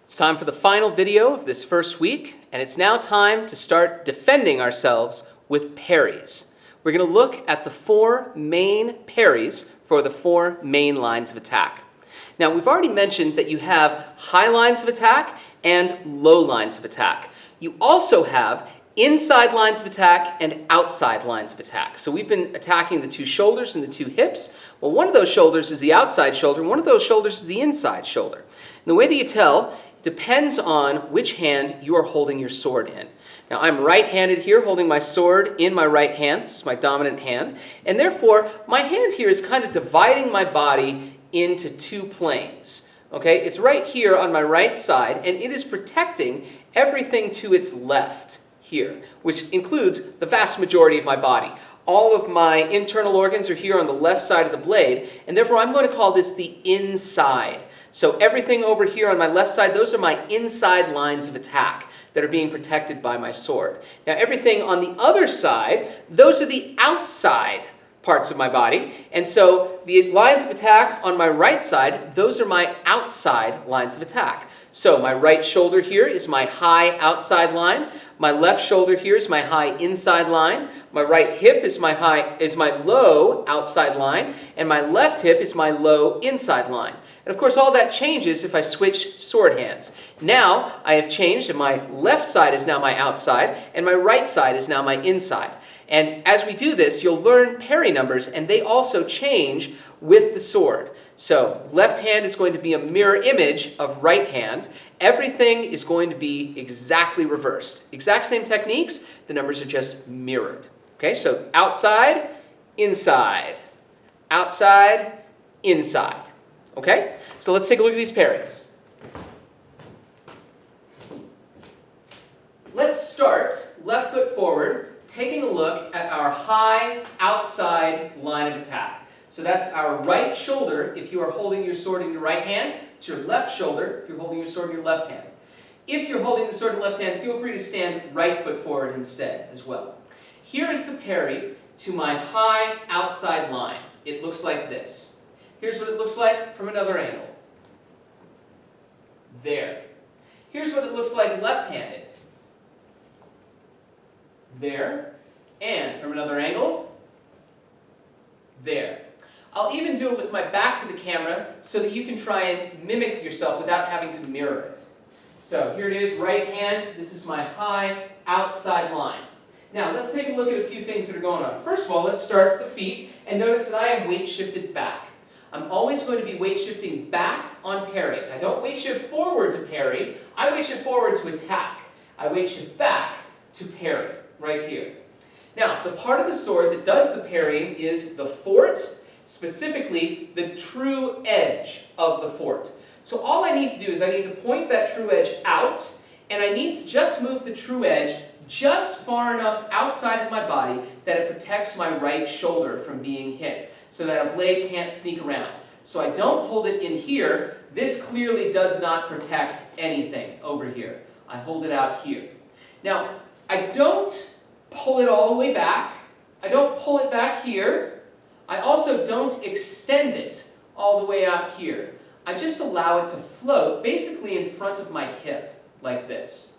It's time for the final video of this first week, and it's now time to start defending ourselves with parries. We're going to look at the four main parries for the four main lines of attack. Now, we've already mentioned that you have high lines of attack and low lines of attack. You also have inside lines of attack and outside lines of attack. So we've been attacking the two shoulders and the two hips. Well, one of those shoulders is the outside shoulder, and one of those shoulders is the inside shoulder. And the way that you tell depends on which hand you are holding your sword in. Now, I'm right-handed here, holding my sword in my right hand. This is my dominant hand. And therefore, my hand here is kind of dividing my body into two planes. Okay, it's right here on my right side, and it is protecting everything to its left here, which includes the vast majority of my body. All of my internal organs are here on the left side of the blade, and therefore I'm going to call this the inside. So everything over here on my left side, those are my inside lines of attack that are being protected by my sword. Now everything on the other side, those are the outside parts of my body. And so the lines of attack on my right side, those are my outside lines of attack. So my right shoulder here is my high outside line. My left shoulder here is my high inside line. My right hip is my low outside line, and my left hip is my low inside line. And of course, all that changes if I switch sword hands. Now I have changed, and my left side is now my outside, and my right side is now my inside. And as we do this, you'll learn parry numbers, and they also change with the sword. So left hand is going to be a mirror image of right hand. Everything is going to be exactly reversed. Exact same techniques, the numbers are just mirrored. Okay, so outside, inside. Outside, inside. Okay, so let's take a look at these parries. Let's start left foot forward, taking a look at our high outside line of attack. So that's our right shoulder if you are holding your sword in your right hand. It's your left shoulder if you're holding your sword in your left hand. If you're holding the sword in the left hand, feel free to stand right foot forward instead as well. Here is the parry to my high outside line. It looks like this. Here's what it looks like from another angle. There. Here's what it looks like left-handed. There. And from another angle. There. I'll even do it with my back to the camera so that you can try and mimic yourself without having to mirror it. So here it is, right hand. This is my high outside line. Now let's take a look at a few things that are going on. First of all, let's start with the feet and notice that I am weight shifted back. I'm always going to be weight shifting back on parries. I don't weight shift forward to parry. I weight shift forward to attack. I weight shift back to parry, right here. Now, the part of the sword that does the parrying is the fort, specifically the true edge of the fort. So all I need to do is I need to point that true edge out, and I need to just move the true edge just far enough outside of my body that it protects my right shoulder from being hit, so that a blade can't sneak around. So I don't hold it in here. This clearly does not protect anything over here. I hold it out here. Now, I don't pull it all the way back. I don't pull it back here. I also don't extend it all the way out here. I just allow it to float basically in front of my hip, like this.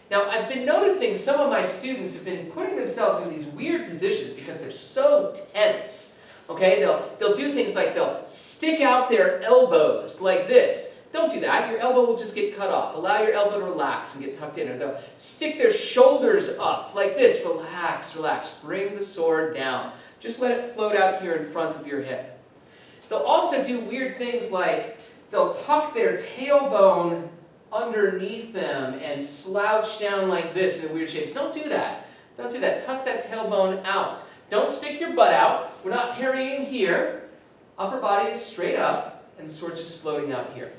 Now, I've been noticing some of my students have been putting themselves in these weird positions because they're so tense. Okay, they'll do things like they'll stick out their elbows like this. Don't do that. Your elbow will just get cut off. Allow your elbow to relax and get tucked in. Or they'll stick their shoulders up like this. Relax, relax. Bring the sword down. Just let it float out here in front of your hip. They'll also do weird things like they'll tuck their tailbone underneath them and slouch down like this in weird shapes. Don't do that. Don't do that. Tuck that tailbone out. Don't stick your butt out. We're not parrying here. Upper body is straight up, and the sword's just floating out here.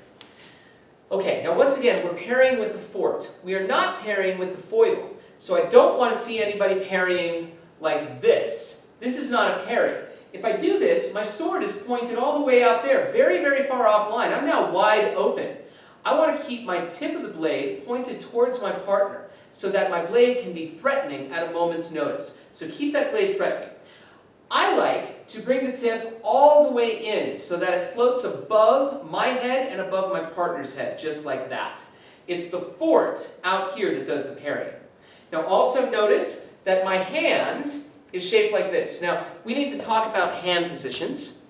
Okay, now once again, we're parrying with the fort. We are not parrying with the foible. So I don't want to see anybody parrying like this. This is not a parry. If I do this, my sword is pointed all the way out there, very, very far offline. I'm now wide open. I want to keep my tip of the blade pointed towards my partner so that my blade can be threatening at a moment's notice. So keep that blade threatening. I like to bring the tip all the way in so that it floats above my head and above my partner's head, just like that. It's the fort out here that does the parry. Now also notice that my hand is shaped like this. Now, we need to talk about hand positions.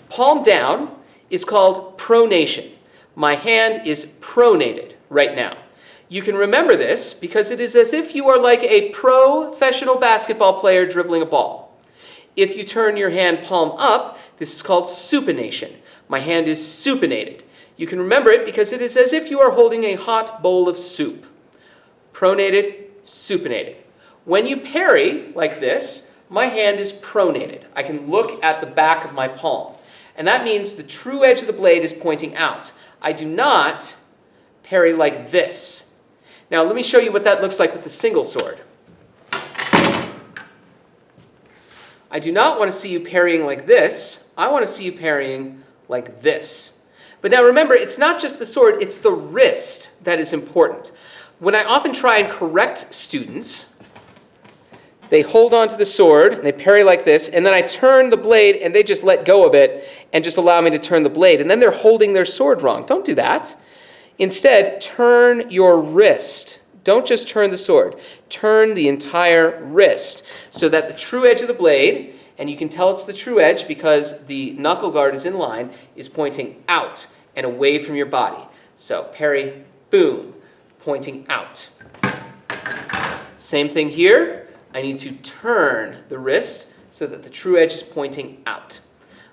Palm down is called pronation. My hand is pronated right now. You can remember this because it is as if you are like a professional basketball player dribbling a ball. If you turn your hand palm up, this is called supination. My hand is supinated. You can remember it because it is as if you are holding a hot bowl of soup. Pronated, supinated. When you parry like this, my hand is pronated. I can look at the back of my palm. And that means the true edge of the blade is pointing out. I do not parry like this. Now let me show you what that looks like with the single sword. I do not want to see you parrying like this. I want to see you parrying like this. But now remember, it's not just the sword, it's the wrist that is important. When I often try and correct students, they hold on to the sword, and they parry like this, and then I turn the blade, and they just let go of it and just allow me to turn the blade. And then they're holding their sword wrong. Don't do that. Instead, turn your wrist. Don't just turn the sword. Turn the entire wrist so that the true edge of the blade, and you can tell it's the true edge because the knuckle guard is in line, is pointing out and away from your body. So parry, boom, pointing out. Same thing here. I need to turn the wrist so that the true edge is pointing out.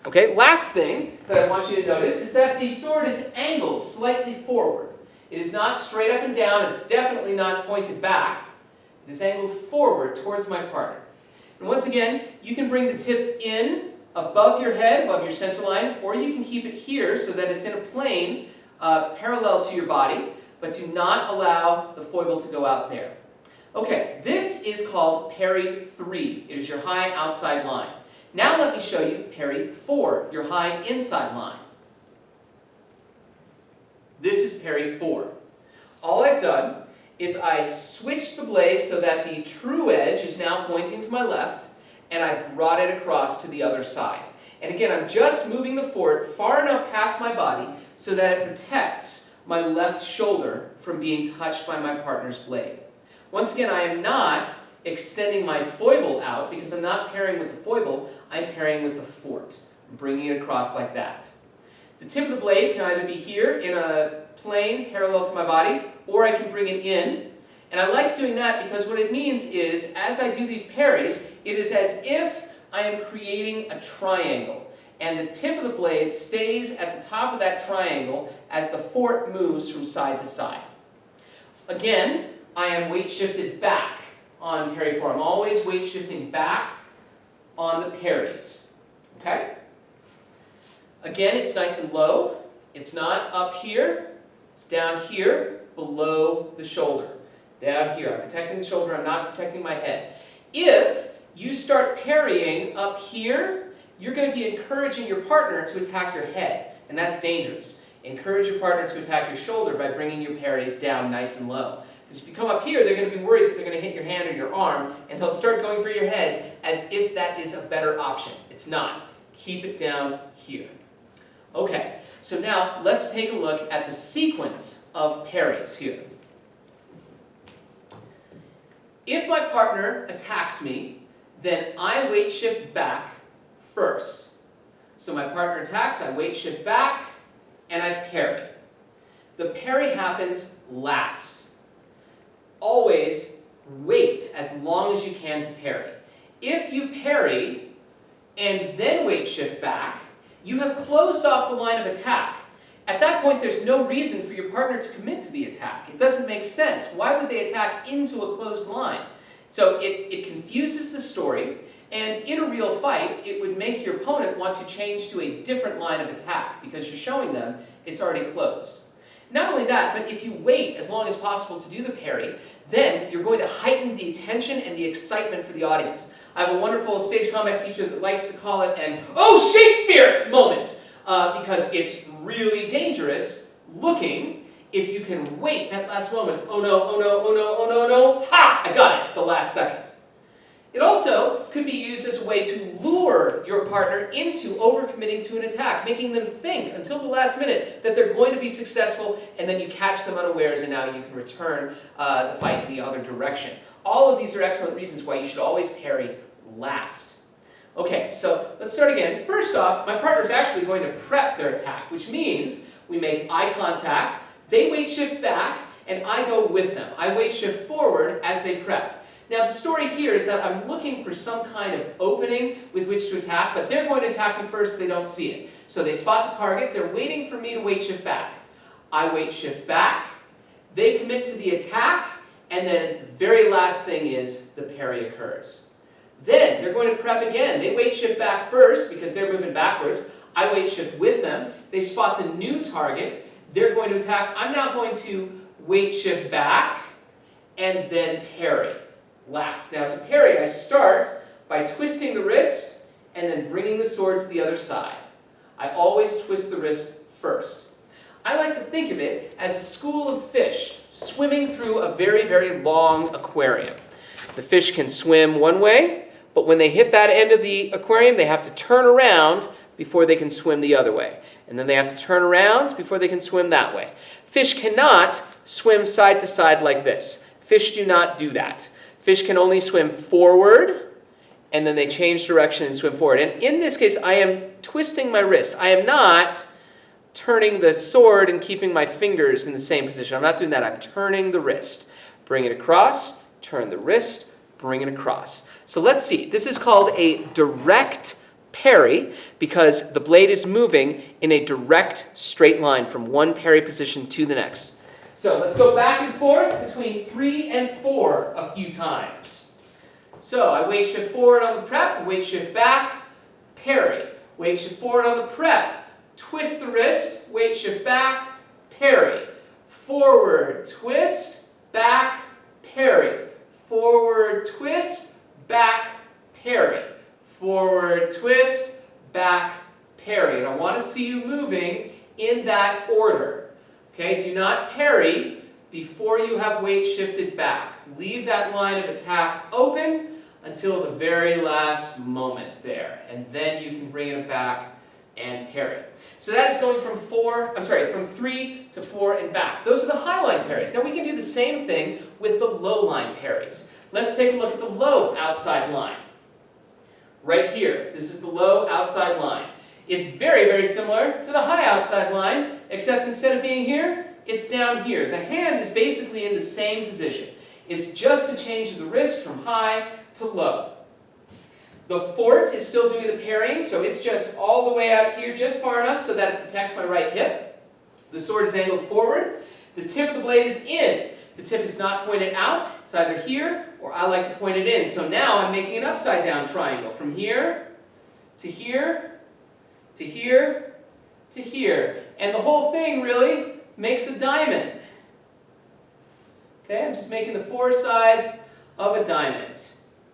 Okay, last thing that I want you to notice is that the sword is angled slightly forward. It is not straight up and down. It's definitely not pointed back. It is angled forward towards my partner. And once again, you can bring the tip in above your head, above your center line, or you can keep it here so that it's in a plane parallel to your body, but do not allow the foible to go out there. Okay, this is called Parry Three. It is your high outside line. Now let me show you Parry Four, your high inside line. This is Parry Four. All I've done is I switched the blade so that the true edge is now pointing to my left, and I brought it across to the other side. And again, I'm just moving the fort far enough past my body so that it protects my left shoulder from being touched by my partner's blade. Once again, I am not extending my foible out because I'm not parrying with the foible, I'm parrying with the fort. I'm bringing it across like that. The tip of the blade can either be here in a plane parallel to my body, or I can bring it in. And I like doing that because what it means is, as I do these parries, it is as if I am creating a triangle. And the tip of the blade stays at the top of that triangle as the fort moves from side to side. Again, I am weight shifted back on Parry Four. I'm always weight shifting back on the parries. Okay? Again, it's nice and low. It's not up here. It's down here, below the shoulder. Down here. I'm protecting the shoulder. I'm not protecting my head. If you start parrying up here, you're going to be encouraging your partner to attack your head, and that's dangerous. Encourage your partner to attack your shoulder by bringing your parries down nice and low. Because if you come up here, they're going to be worried that they're going to hit your hand or your arm, and they'll start going for your head as if that is a better option. It's not. Keep it down here. Okay, so now let's take a look at the sequence of parries here. If my partner attacks me, then I weight shift back first. So my partner attacks, I weight shift back, and I parry. The parry happens last. Always wait as long as you can to parry. If you parry and then weight shift back, you have closed off the line of attack. At that point, there's no reason for your partner to commit to the attack. It doesn't make sense. Why would they attack into a closed line? So it confuses the story, and in a real fight, it would make your opponent want to change to a different line of attack because you're showing them it's already closed. Not only that, but if you wait as long as possible to do the parry, then you're going to heighten the attention and the excitement for the audience. I have a wonderful stage combat teacher that likes to call it an "Oh, Shakespeare" moment, because it's really dangerous looking if you can wait that last moment. Oh no, oh no, oh no, oh no, no. Ha! I got it at the last second. It also could be used as a way to lure your partner into overcommitting to an attack, making them think until the last minute that they're going to be successful, and then you catch them unawares, and now you can return the fight in the other direction. All of these are excellent reasons why you should always parry last. Okay, so let's start again. First off, my partner is actually going to prep their attack, which means we make eye contact, they weight shift back, and I go with them. I weight shift forward as they prep. Now the story here is that I'm looking for some kind of opening with which to attack, but they're going to attack me first, they don't see it. So they spot the target, they're waiting for me to weight shift back. I weight shift back, they commit to the attack, and then the very last thing is the parry occurs. Then they're going to prep again. They weight shift back first because they're moving backwards. I weight shift with them. They spot the new target. They're going to attack. I'm now going to weight shift back and then parry last. Now to parry, I start by twisting the wrist and then bringing the sword to the other side. I always twist the wrist first. I like to think of it as a school of fish swimming through a very, very long aquarium. The fish can swim one way, but when they hit that end of the aquarium, they have to turn around before they can swim the other way. And then they have to turn around before they can swim that way. Fish cannot swim side to side like this. Fish do not do that. Fish can only swim forward, and then they change direction and swim forward. And in this case, I am twisting my wrist. I am not turning the sword and keeping my fingers in the same position. I'm not doing that. I'm turning the wrist. Bring it across, turn the wrist, bring it across. So let's see. This is called a direct parry because the blade is moving in a direct straight line from one parry position to the next. So let's go back and forth between 3 and 4 a few times. So I weight shift forward on the prep, weight shift back, parry. Weight shift forward on the prep, twist the wrist, weight shift back, parry. Forward, twist, back, parry. Forward, twist, back, parry. Forward, twist, back, parry. And I want to see you moving in that order. Okay, do not parry before you have weight shifted back. Leave that line of attack open until the very last moment there. And then you can bring it back and parry. So that is going from 3 to 4 and back. Those are the high line parries. Now we can do the same thing with the low line parries. Let's take a look at the low outside line. Right here, this is the low outside line. It's very, very similar to the high outside line, except instead of being here, it's down here. The hand is basically in the same position. It's just a change of the wrist from high to low. The fort is still doing the parrying, so it's just all the way out here, just far enough so that it protects my right hip. The sword is angled forward. The tip of the blade is in. The tip is not pointed out. It's either here, or I like to point it in. So now I'm making an upside down triangle from here to here, to here, to here. And the whole thing really makes a diamond. Okay, I'm just making the 4 sides of a diamond.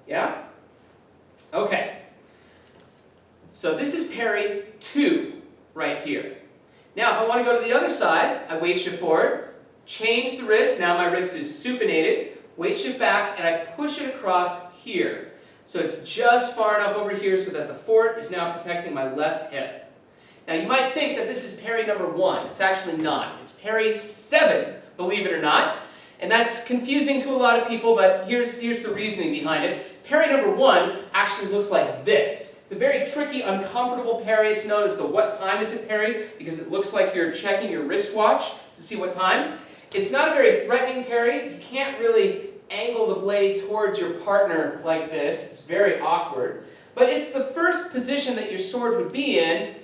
Yeah? Okay. So this is parry 2 right here. Now if I want to go to the other side, I weight shift forward, change the wrist, now my wrist is supinated, weight shift back, and I push it across here. So it's just far enough over here so that the fort is now protecting my left hip. Now you might think that this is parry number 1. It's actually not. It's parry 7, believe it or not. And that's confusing to a lot of people, but here's the reasoning behind it. Parry number 1 actually looks like this. It's a very tricky, uncomfortable parry. It's known as the what time is it parry because it looks like you're checking your wristwatch to see what time. It's not a very threatening parry. You can't really angle the blade towards your partner like this. It's very awkward. But it's the first position that your sword would be in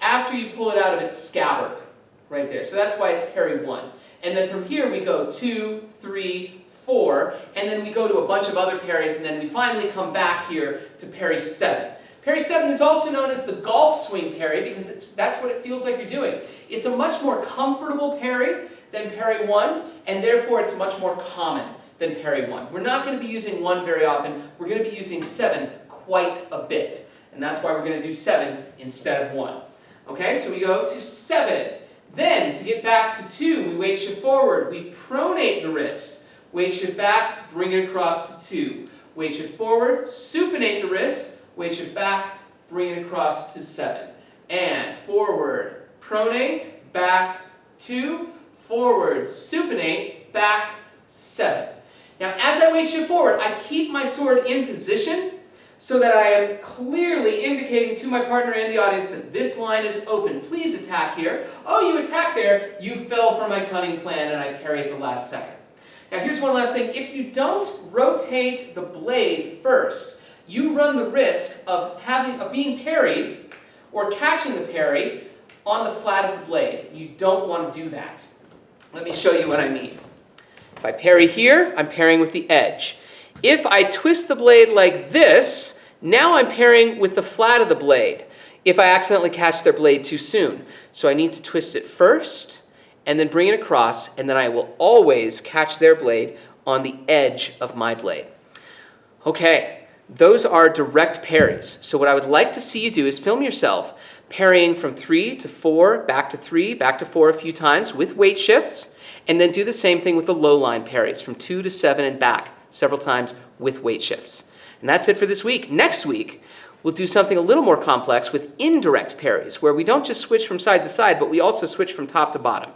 after you pull it out of its scabbard. Right there. So that's why it's parry 1. And then from here we go 2, 3, 4, and then we go to a bunch of other parries, and then we finally come back here to parry 7. Parry 7 is also known as the golf swing parry because that's what it feels like you're doing. It's a much more comfortable parry than parry 1, and therefore it's much more common than parry 1. We're not going to be using 1 very often. We're going to be using 7 quite a bit, and that's why we're going to do 7 instead of 1. Okay, so we go to 7. Then, to get back to 2, we weight shift forward. We pronate the wrist. Weight shift back, bring it across to 2. weight shift forward, supinate the wrist, weight shift back, bring it across to 7. And forward, pronate, back, 2, forward, supinate, back, 7. Now as I weight shift forward, I keep my sword in position so that I am clearly indicating to my partner and the audience that this line is open. Please attack here. Oh, you attacked there. You fell for my cunning plan and I parry at the last second. Now here's one last thing. If you don't rotate the blade first, you run the risk of being parried or catching the parry on the flat of the blade. You don't want to do that. Let me show you what I mean. If I parry here, I'm parrying with the edge. If I twist the blade like this, now I'm parrying with the flat of the blade if I accidentally catch their blade too soon. So I need to twist it first and then bring it across, and then I will always catch their blade on the edge of my blade. Okay, those are direct parries. So what I would like to see you do is film yourself parrying from 3 to 4, back to 3, back to 4 a few times with weight shifts, and then do the same thing with the low line parries from 2 to 7 and back several times with weight shifts. And that's it for this week. Next week, we'll do something a little more complex with indirect parries, where we don't just switch from side to side, but we also switch from top to bottom.